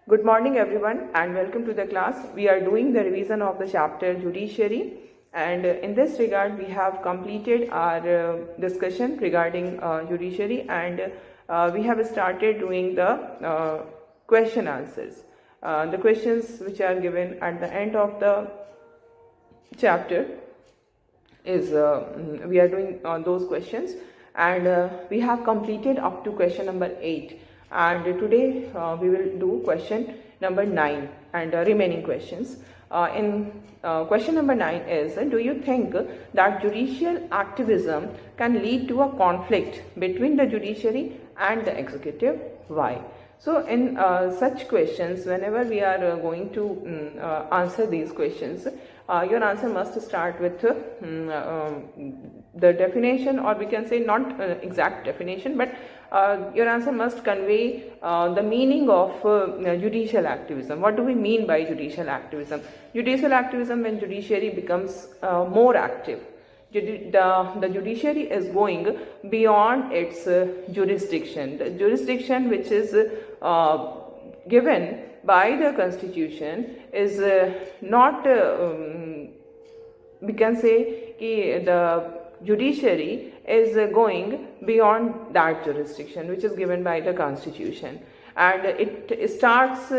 Good morning everyone and welcome to the class. We are doing the revision of the chapter Judiciary, and in this regard we have completed our discussion regarding Judiciary, and we have started doing the question answers. The questions which are given at the end of the chapter is we are doing those questions, and we have completed up to question number 8, and today we will do question number 9 and remaining questions. In question number 9 is, do you think that judicial activism can lead to a conflict between the judiciary and the executive? Why? So in such questions, whenever we are going to answer these questions, your answer must start with the definition, or we can say not exact definition, but your answer must convey the meaning of judicial activism. What do we mean by judicial activism? Judicial activism, when judiciary becomes more active. The judiciary is going beyond its jurisdiction. The jurisdiction which is given by the constitution is not, we can say the judiciary is going beyond that jurisdiction which is given by the constitution, and it starts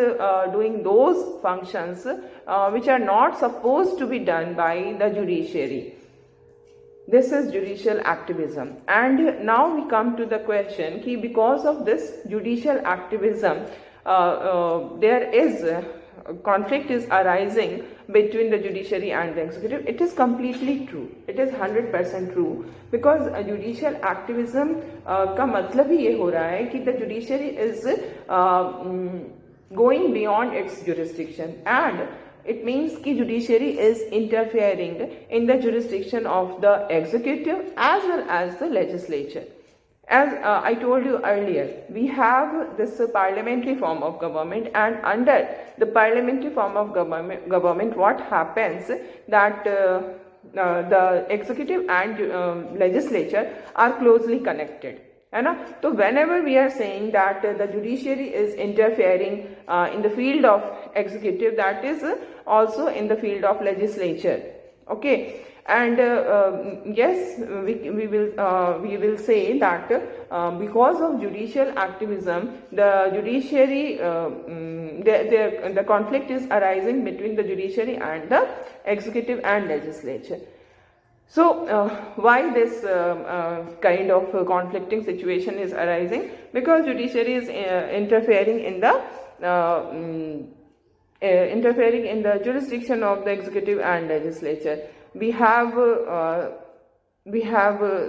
doing those functions which are not supposed to be done by the judiciary. This is judicial activism. And now we come to the question ki because of this judicial activism there is conflict is arising between the judiciary and the executive. It is completely true. It is 100% true, because judicial activism का मतलब ही ये हो रहा है कि the judiciary is going beyond its jurisdiction, and it means कि judiciary is interfering in the jurisdiction of the executive as well as the legislature. As I told you earlier, we have this parliamentary form of government, and under the parliamentary form of government what happens that the executive and legislature are closely connected. So whenever we are saying that the judiciary is interfering in the field of executive, that is also in the field of legislature. Okay. And yes, we will say that because of judicial activism, the judiciary the conflict is arising between the judiciary and the executive and legislature. So why this kind of conflicting situation is arising? Because judiciary is interfering in the jurisdiction of the executive and legislature. We have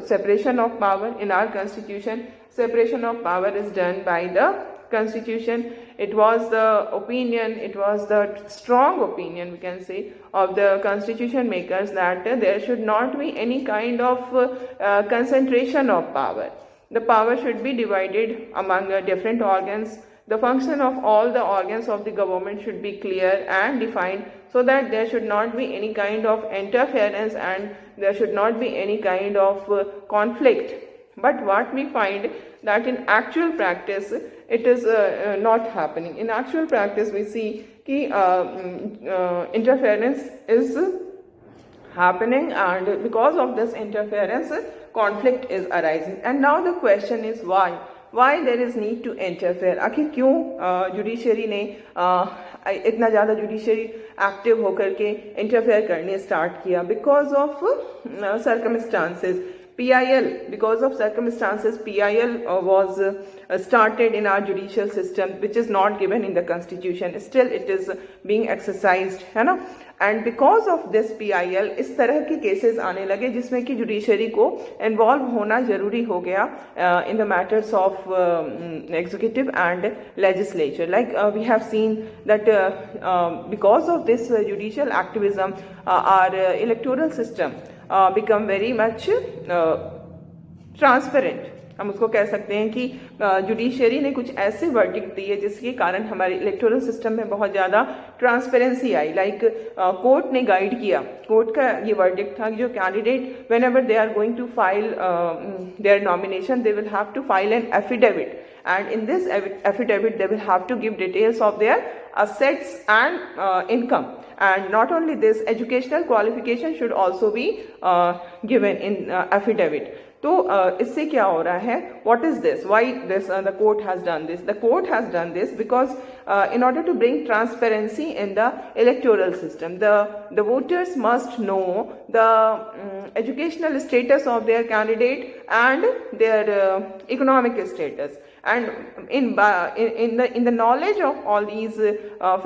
separation of power in our constitution. Separation of power is done by the constitution. It was the opinion, it was the strong opinion, we can say, of the constitution makers that there should not be any kind of concentration of power. The power should be divided among different organs. The function of all the organs of the government should be clear and defined, so that there should not be any kind of interference and there should not be any kind of conflict. But what we find that in actual practice it is not happening. In actual practice we see that interference is happening, and because of this interference conflict is arising. And now the question is why there is need to interfere. आखिर क्यों judiciary ने इतना ज़्यादा judiciary active होकर के interfere करने start किया? Because of circumstances. PIL, because of circumstances, PIL was started in our judicial system, which is not given in the constitution. Still it is being exercised, है ना? And because of this PIL, इस तरह के cases आने लगे जिसमें कि judiciary को involve होना जरूरी हो गया in the matters of executive and legislature. Like we have seen that because of this judicial activism, our electoral system become very much transparent. हम उसको कह सकते हैं कि जुडिशरी ने कुछ ऐसे वर्डिक्ट दिए जिसके कारण हमारे इलेक्टोरल सिस्टम में बहुत ज़्यादा ट्रांसपेरेंसी आई. लाइक कोर्ट ने गाइड किया, कोर्ट का ये वर्डिक्ट था कि जो candidate whenever they are going to file their nomination, they will have to file an affidavit and in this affidavit they will have to give details of their assets and income. And not only this, educational qualification should also be given in affidavit. तो इससे क्या हो रहा है, what is this, why this the court has done this? The court has done this because in order to bring transparency in the electoral system, the voters must know the educational status of their candidate and their economic status, and in the knowledge of all these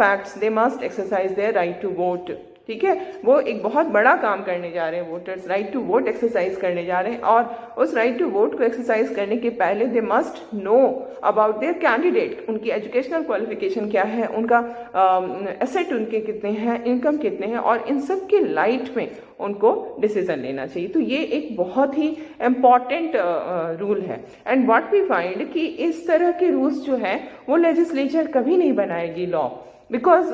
facts they must exercise their right to vote. ठीक है, वो एक बहुत बड़ा काम करने जा रहे हैं, voters right to vote exercise करने जा रहे हैं, और उस राइट टू वोट को एक्सरसाइज करने के पहले they must know about their candidate, उनकी एजुकेशनल क्वालिफिकेशन क्या है, उनका एसेट उनके कितने हैं, इनकम कितने हैं, और इन सब के लाइट में उनको डिसीजन लेना चाहिए. तो ये एक बहुत ही इम्पॉर्टेंट रूल है. एंड व्हाट वी फाइंड कि इस तरह के रूल्स जो है वो लेजिस्लेचर कभी नहीं बनाएगी law, because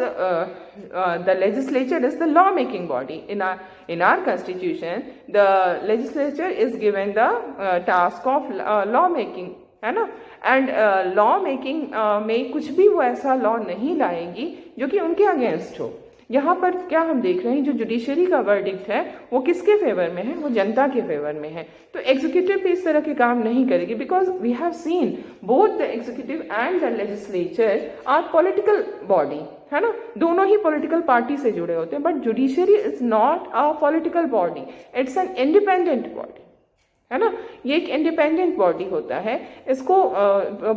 the legislature is the law making body. In our constitution the legislature is given the task of law making, है ना. एंड लॉ मेकिंग में कुछ भी वो ऐसा लॉ नहीं लाएगी जो कि उनके अगेंस्ट हो. यहाँ पर क्या हम देख रहे हैं, जो जुडिशरी का वर्डिक्ट है वो किसके फेवर में है, वो जनता के फेवर में है. तो एग्जीक्यूटिव भी इस तरह के काम नहीं करेगी, because we have seen both the executive and the legislature are political body, है ना, दोनों ही पॉलिटिकल पार्टी से जुड़े होते हैं. But judiciary is not a political body, it's an independent body, है ना. ये एक इंडिपेंडेंट बॉडी होता है, इसको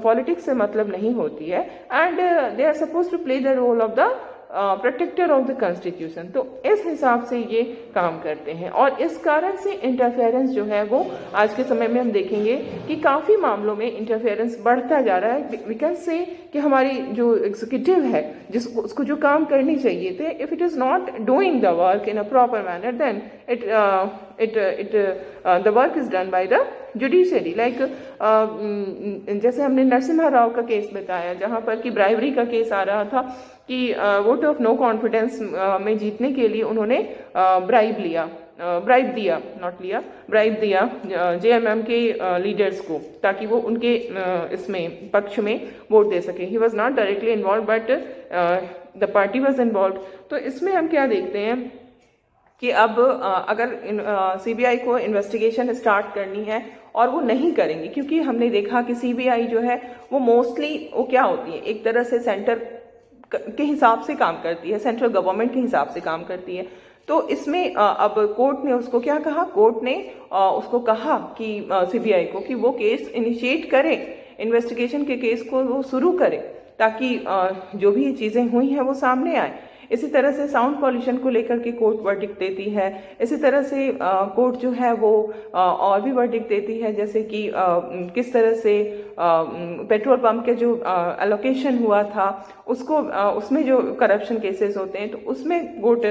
पॉलिटिक्स से मतलब नहीं होती है, and they are suppose to play the role of the protector of the constitution. तो इस हिसाब से ये काम करते हैं, और इस कारण से इंटरफेरेंस जो है वो आज के समय में हम देखेंगे कि काफ़ी मामलों में इंटरफेरेंस बढ़ता जा रहा है. वी कैन से कि हमारी जो एग्जीक्यूटिव है, जिसको उसको जो काम करनी चाहिए थे, if it is not doing the work in a proper manner, then the work is done by the judiciary. Like जैसे हमने नरसिम्हा राव का केस बताया, जहाँ पर कि ब्राइबरी का केस आ रहा था कि वोट ऑफ नो कॉन्फिडेंस में जीतने के लिए उन्होंने ब्राइब दिया जेएमएम के लीडर्स को, ताकि वो उनके इसमें पक्ष में वोट दे सके. He was not directly involve but the party was involve. तो इसमें हम क्या देखते हैं कि अब अगर सीबीआई को इन्वेस्टिगेशन स्टार्ट करनी है और वो नहीं करेंगे, क्योंकि हमने देखा कि सीबीआई जो है वो मोस्टली वो क्या होती है, एक तरह से सेंटर के हिसाब से काम करती है, सेंट्रल गवर्नमेंट के हिसाब से काम करती है. तो इसमें अब कोर्ट ने उसको क्या कहा, कोर्ट ने उसको कहा कि सीबीआई को कि वो केस इनिशिएट करे, इन्वेस्टिगेशन के केस को वो शुरू करे, ताकि जो भी चीज़ें हुई हैं वो सामने आए. इसी तरह से साउंड पॉल्यूशन को लेकर के कोर्ट वर्डिक्ट देती है. इसी तरह से कोर्ट जो है वो और भी वर्डिक्ट देती है, जैसे कि किस तरह से पेट्रोल पंप के जो एलोकेशन हुआ था उसको उसमें जो करप्शन केसेस होते हैं तो उसमें कोर्ट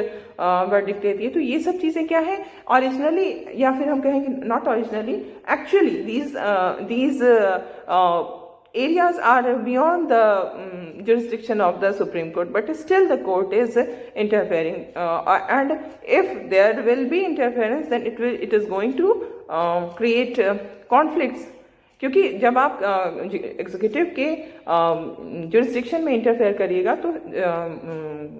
वर्डिक्ट देती है. तो ये सब चीज़ें क्या है, ओरिजिनली, या फिर हम कहेंगे not originally, actually these areas are beyond the jurisdiction of the Supreme Court, but still the court is interfering, and if there will be interference, then it is going to create conflicts. क्योंकि जब आप executive के jurisdiction में interfere करिएगा तो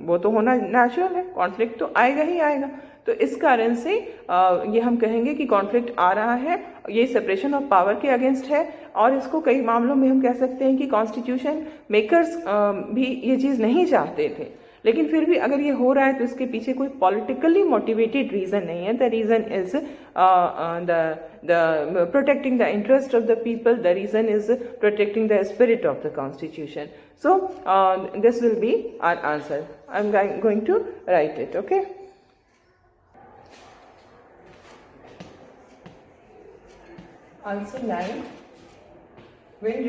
वो तो होना नेचुरल है, कॉन्फ्लिक्ट तो आएगा ही आएगा. तो इस कारण से ये हम कहेंगे कि कॉन्फ्लिक्ट आ रहा है, ये सेपरेशन ऑफ पावर के अगेंस्ट है, और इसको कई मामलों में हम कह सकते हैं कि कॉन्स्टिट्यूशन मेकर्स भी ये चीज़ नहीं चाहते थे, लेकिन फिर भी अगर ये हो रहा है तो इसके पीछे कोई पॉलिटिकली मोटिवेटेड रीज़न नहीं है. The reason is the protecting the interest of the people, the reason is protecting the spirit of the constitution. So this will be our answer. I am going to write it. Okay, answer 9. When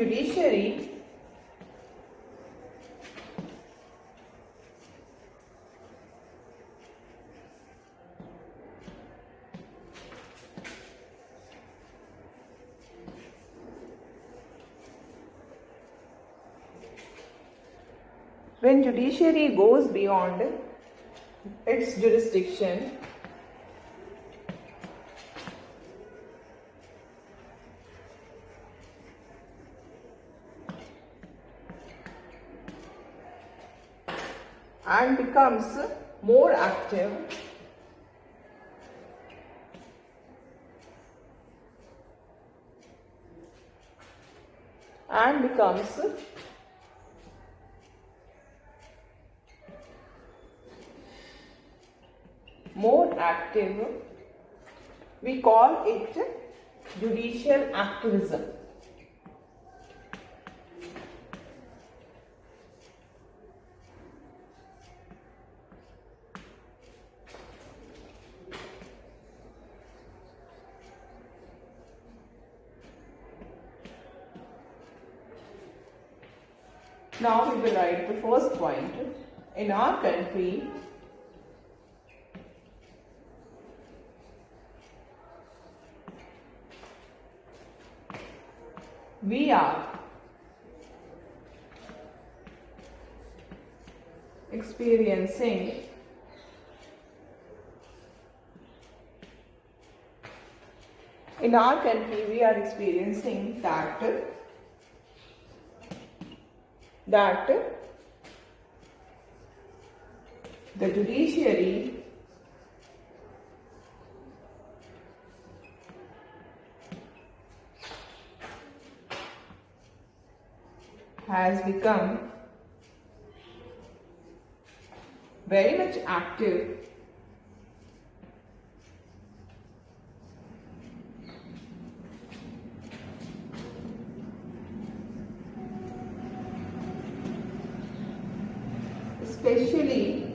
judiciary goes beyond its jurisdiction, and becomes more active and becomes more active, we call it judicial activism. Now we will write the first point. In our country, we are experiencing that the judiciary has become very much active especially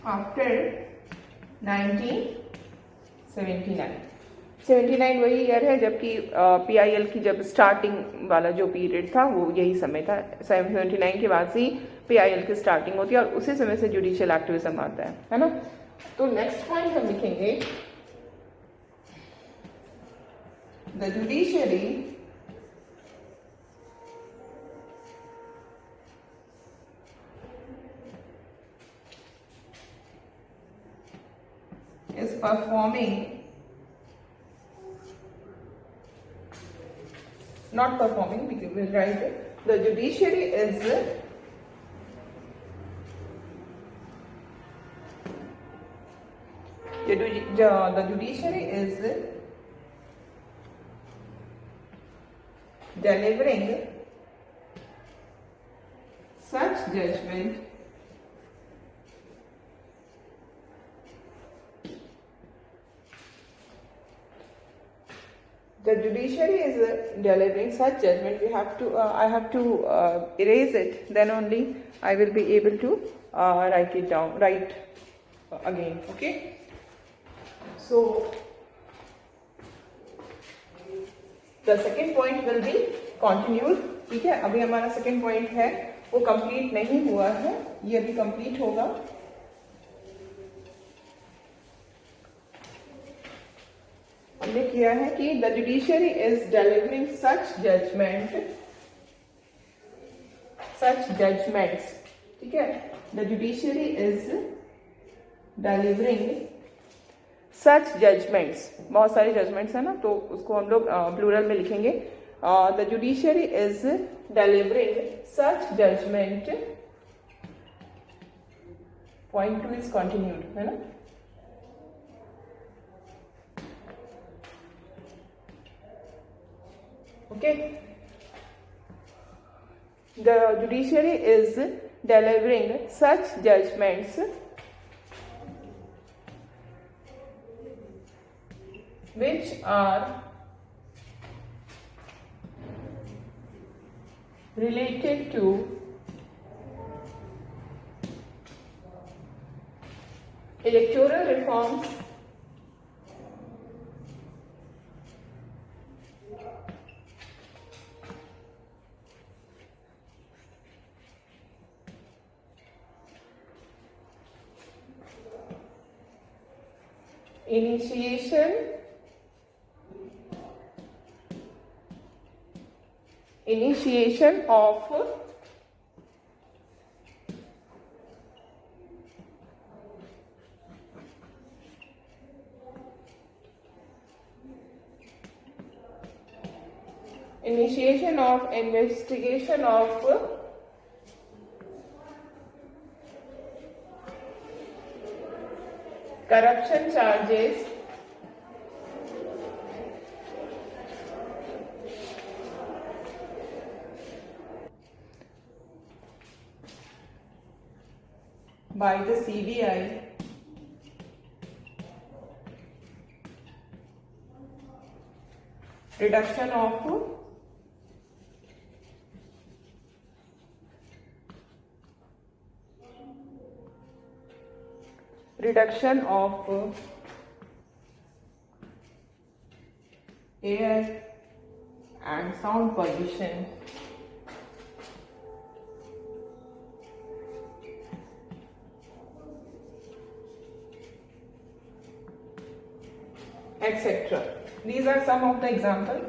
after 1979. 79 वही year है जबकि PIL की जब starting वाला जो period था वो यही समय था. 79 के बाद से ही PIL की स्टार्टिंग होती है और उसी समय से जुडिशियल एक्टिविज्म आता है ना. तो नेक्स्ट पॉइंट हम लिखेंगे the judiciary is performing, not performing, we will write it. The judiciary is delivering such judgment the judiciary is delivering such judgment. We have to I have to erase it, then only I will be able to write it down, write again. Okay, so the second point will be continued. ठीक है, अभी हमारा second point है वो complete नहीं हुआ है, ये भी कंप्लीट होगा. हमने किया है कि the judiciary is delivering such judgments. ठीक है, the judiciary is delivering such judgments. बहुत सारे जजमेंट्स है ना, तो उसको हम लोग प्लूरल में लिखेंगे. The judiciary is delivering such judgment. Point 2 is continued है ना. Okay, the judiciary is delivering such judgments which are related to electoral reforms, initiation of initiation of investigation of corruption charges by the CBI reduction of air and sound pollution etc. These are some of the example,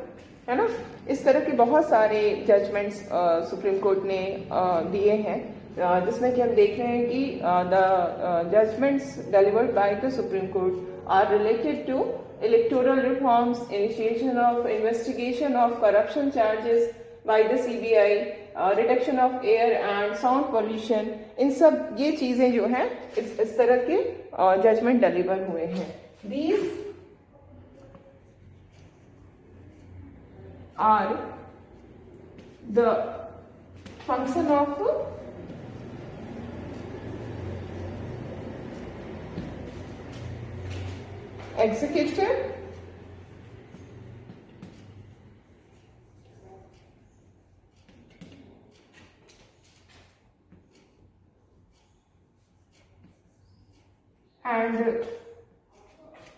है ना. इस तरह के बहुत सारे judgements supreme court ने दिए हैं, जिसमें कि हम देख रहे हैं कि the judgments delivered by the supreme court are related to electoral reforms, initiation of investigation of corruption charges by the CBI, reduction of air and sound pollution. इन सब ये चीजें जो हैं इस तरह के जजमेंट डिलीवर हुए हैं. These are the function of executive, and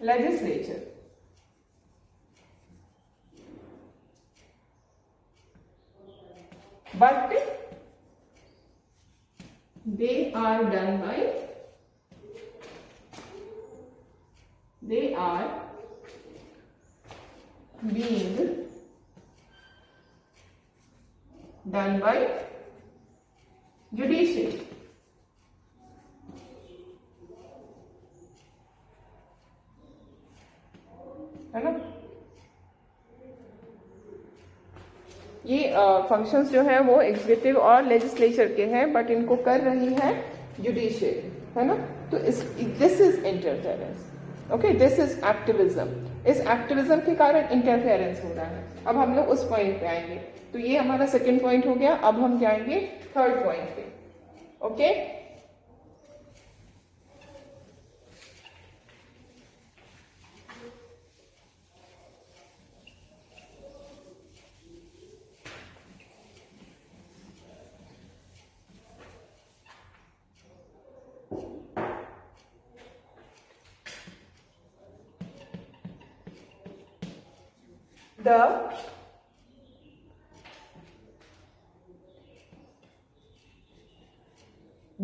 legislature. But they are done by, they are being done by judiciary. है ना. ये फंक्शंस जो हैं वो एग्जीक्यूटिव और लेजिस्लेचर के हैं, बट इनको कर रही है जुडिशियरी, है ना. तो this is interference. Okay, this is activism. इस एक्टिविज्म के कारण इंटरफेरेंस हो रहा है. अब हम लोग उस पॉइंट पे आएंगे. तो ये हमारा सेकंड पॉइंट हो गया. अब हम जाएंगे थर्ड पॉइंट पे. Okay, the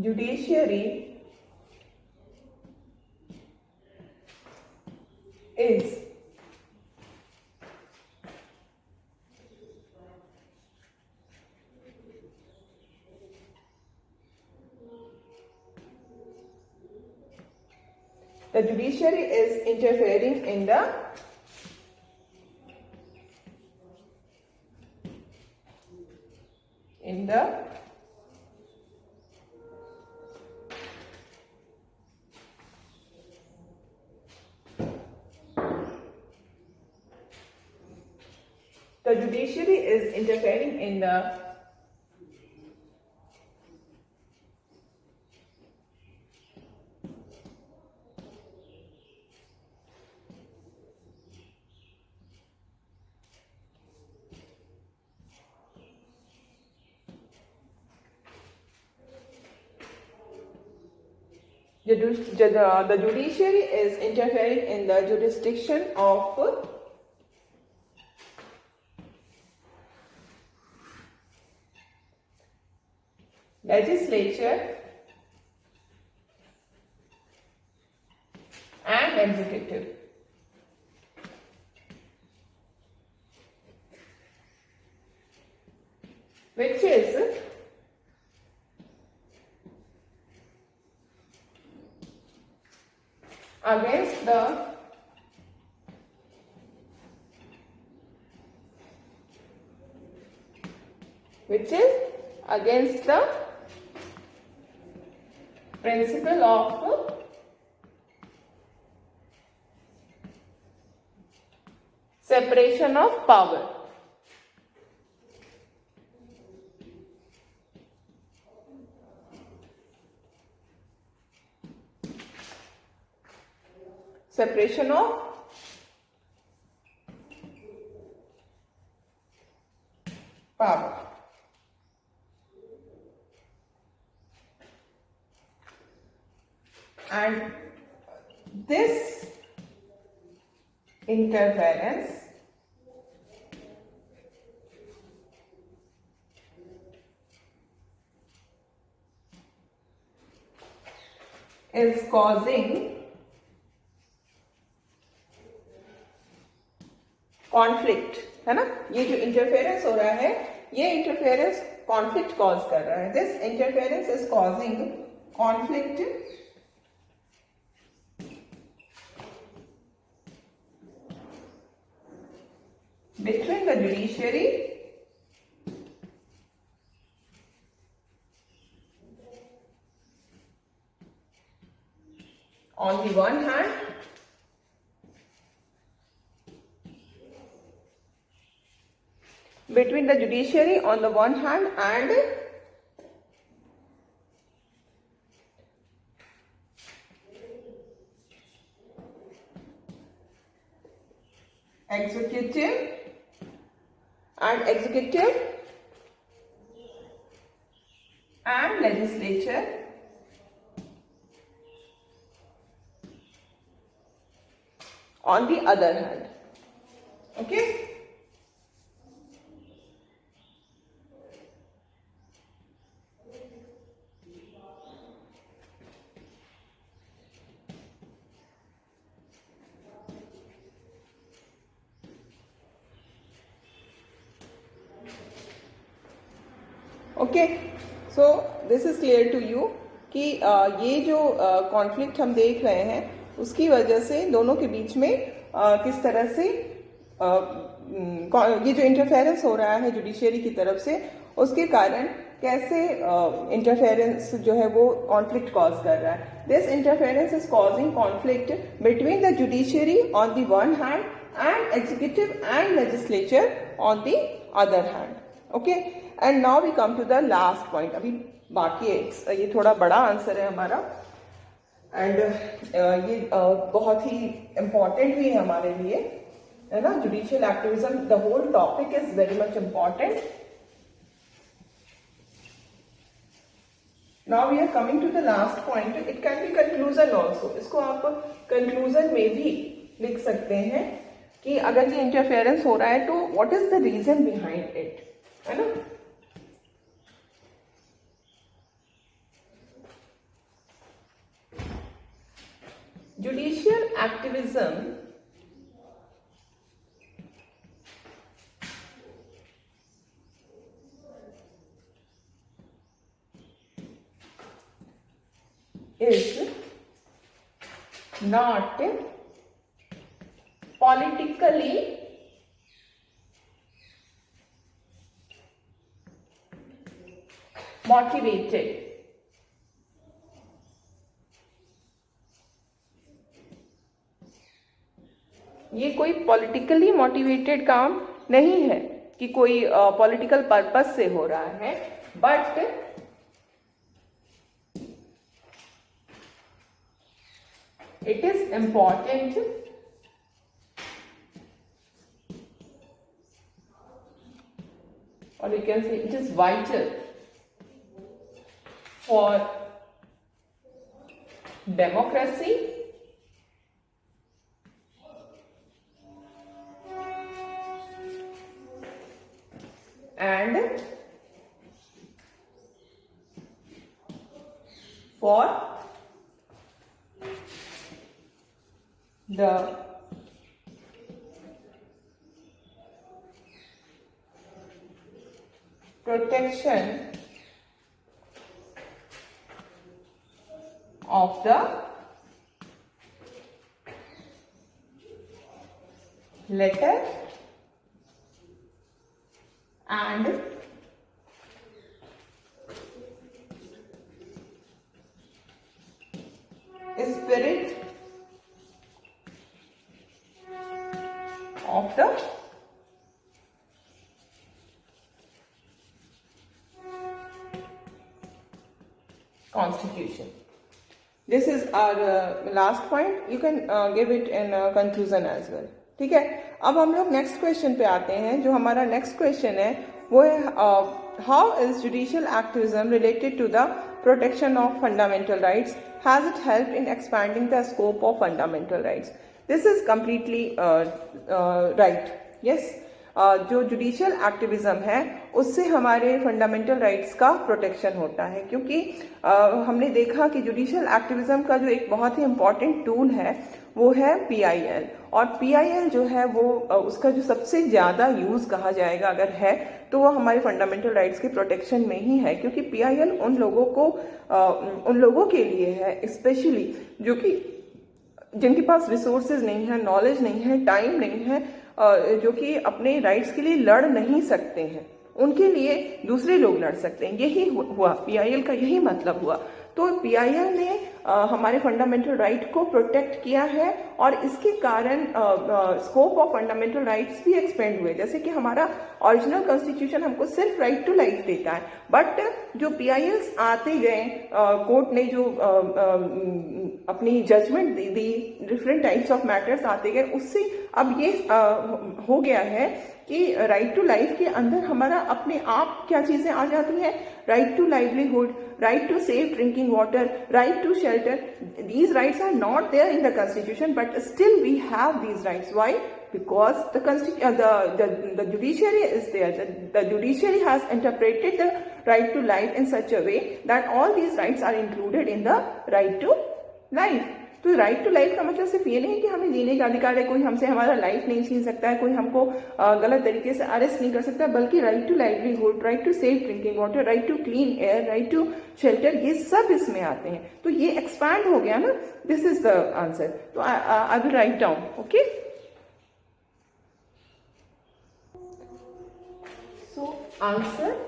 judiciary is interfering in the the judiciary is interfering in the the judiciary is interfering in the jurisdiction of legislature and executive. Which is against the which is against the principle of separation of power. Separation of power. And this interference is causing conflict, है ना. ये जो interference हो रहा है, ये interference conflict cause कर रहा है. This interference is causing conflict between the judiciary on the one hand between the judiciary on the one hand and executive and legislature on the other hand. Okay. Okay, so this is clear to you कि ये जो conflict हम देख रहे हैं उसकी वजह से दोनों के बीच में किस तरह से ये जो इंटरफेरेंस हो रहा है जुडिशियरी की तरफ से, उसके कारण कैसे इंटरफेरेंस जो है वो कॉन्फ्लिक्ट कॉज कर रहा है. This interference is causing conflict between the judiciary on the one hand and executive and legislature on the other hand. Okay, and now we come to the last point. अभी बाकी ये थोड़ा बड़ा answer है हमारा एंड ये बहुत ही important भी है हमारे लिए, है ना. Judicial activism, the whole topic is very much important. Now we are coming to the last point. It can be conclusion also. इसको आप कंक्लूजन में भी लिख सकते हैं कि अगर ये इंटरफेरेंस हो रहा है तो what is the reason behind it, है ना. Judicial activism is not politically motivated. ये कोई पॉलिटिकली मोटिवेटेड काम नहीं है कि कोई पॉलिटिकल पर्पस से हो रहा है, but it is important or you can say it is vital for democracy and for the protection of the letter and constitution. This is our last point. You can give it in conclusion as well. ठीक है, अब हम लोग next question पे आते हैं. जो हमारा नेक्स्ट क्वेश्चन है वो है how is judicial activism related to the protection of fundamental rights, has it help in expanding the scope of fundamental rights. This is completely right. Yes, जो जुडिशियल एक्टिविज्म है उससे हमारे फंडामेंटल राइट्स का protection होता है, क्योंकि हमने देखा कि जुडिशियल एक्टिविज्म का जो एक बहुत ही इम्पॉर्टेंट टूल है वो है पीआईएल. और पीआईएल जो है वो उसका जो सबसे ज़्यादा यूज़ कहा जाएगा अगर है तो वो हमारे फंडामेंटल राइट्स के प्रोटेक्शन में ही है, क्योंकि पीआईएल उन लोगों के लिए है स्पेशली जो कि जिनके पास रिसोर्सेज नहीं है, नॉलेज नहीं है, टाइम नहीं है, जो कि अपने राइट्स के लिए लड़ नहीं सकते हैं, उनके लिए दूसरे लोग लड़ सकते हैं. यही हुआ, पीआईएल का यही मतलब हुआ. तो पीआईएल ने हमारे फंडामेंटल राइट को प्रोटेक्ट किया है और इसके कारण स्कोप ऑफ फंडामेंटल राइट्स भी एक्सपेंड हुए. जैसे कि हमारा ओरिजिनल कॉन्स्टिट्यूशन हमको सिर्फ राइट टू लाइफ देता है, बट जो पीआईएल्स आते गए, कोर्ट ने जो अपनी जजमेंट दी डिफरेंट टाइप्स ऑफ मैटर्स आते गए, उससे अब ये हो गया है कि राइट टू लाइफ के अंदर हमारा अपने आप क्या चीजें आ जाती हैं. Right to livelihood, right to safe drinking water, right to shelter. These rights are not there in the constitution, but still we have these rights. Why? Because the judiciary is there. The judiciary has interpreted the right to life in such a way that all these rights are included in the right to life. तो right to life का मतलब सिर्फ ये नहीं कि हमें जीने का अधिकार है, कोई हमसे हमारा लाइफ नहीं छीन सकता है, कोई हमको गलत तरीके से अरेस्ट नहीं कर सकता, बल्कि right to livelihood, right to safe drinking water, right to clean air, right to shelter, ये सब इसमें आते हैं. तो ये एक्सपैंड हो गया ना. This is the answer. तो I will write down. Okay, so answer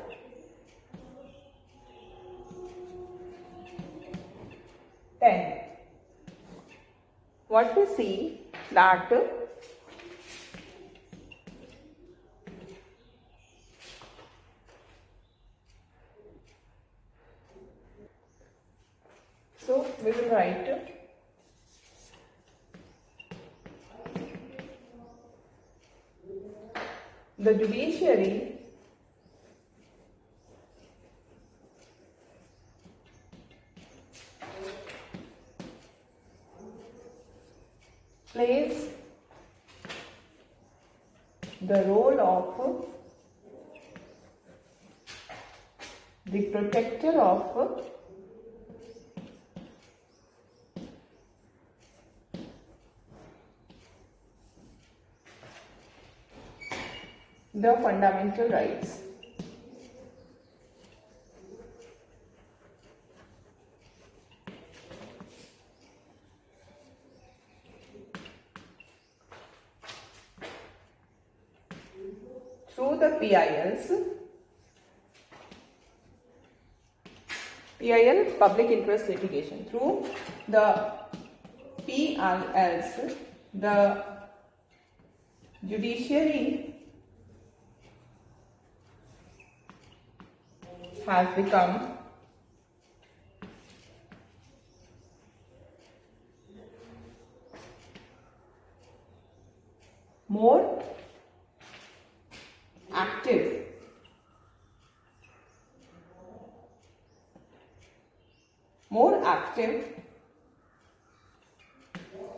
what we see that so we will write the judiciary plays the role of the protector of the fundamental rights. Through the PIL, public interest litigation. Through the PILs, the judiciary has become more active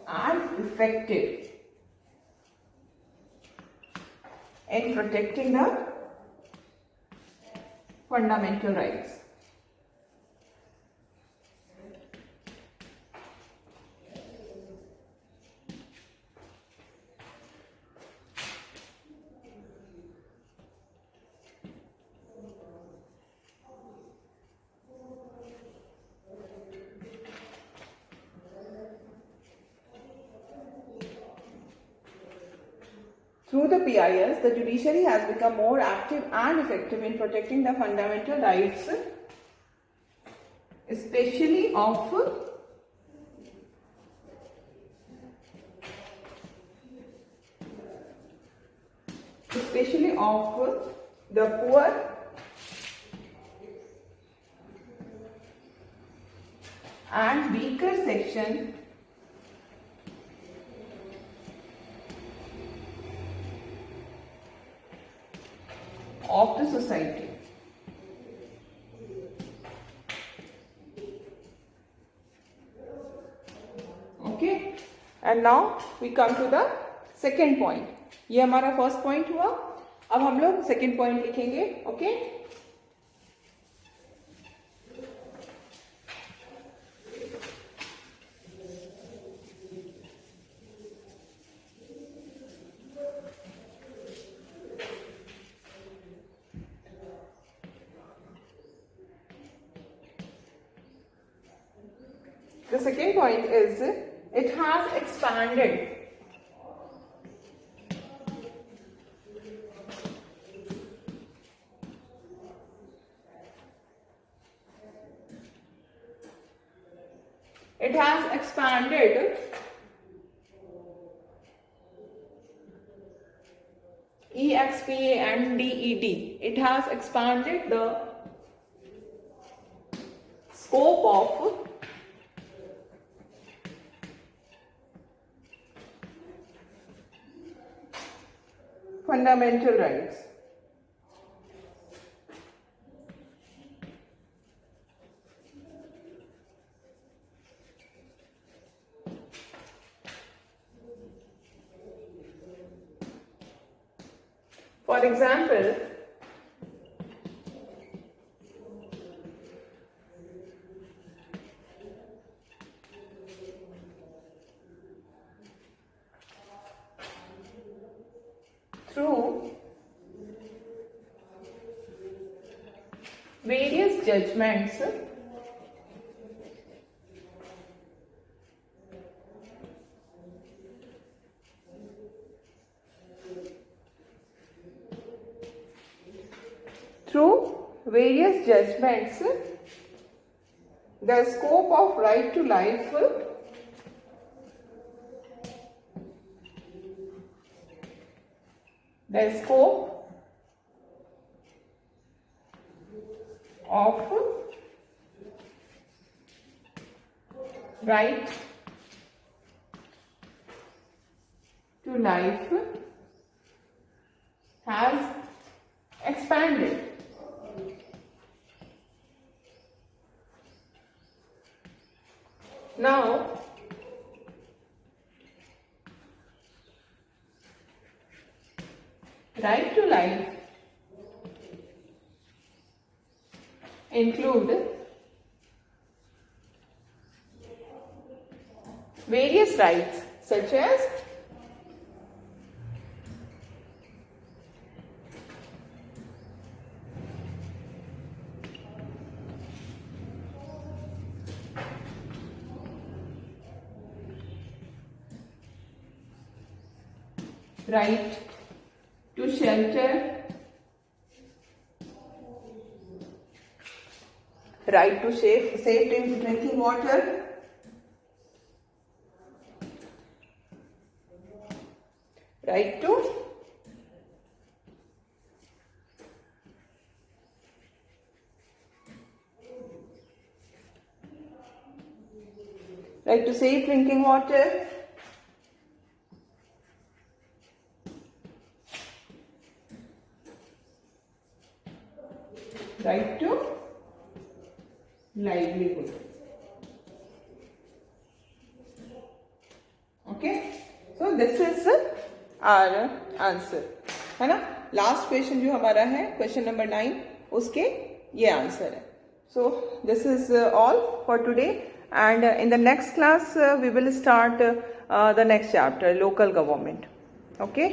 and effective in protecting the fundamental rights. Through the PILs, the judiciary has become more active and effective in protecting the fundamental rights, especially of the poor and weaker section of the society. Okay, and now we come to the second point. ये हमारा first point हुआ. अब हम लोग second point लिखेंगे. Okay, the second point is it has expanded. It has expanded EXPANDED. It has expanded the scope of fundamental rights. For example, through various judgments, the scope of right to life has expanded. Now, right to life include various rights such as right to shelter, right to safe drinking water, right to safe drinking water, right to livelihood. Okay, so this is our answer, है ना. Last question जो हमारा है question number 9, उसके ये answer है. So this is all for today, and in the next class we will start the next chapter, local government. Okay.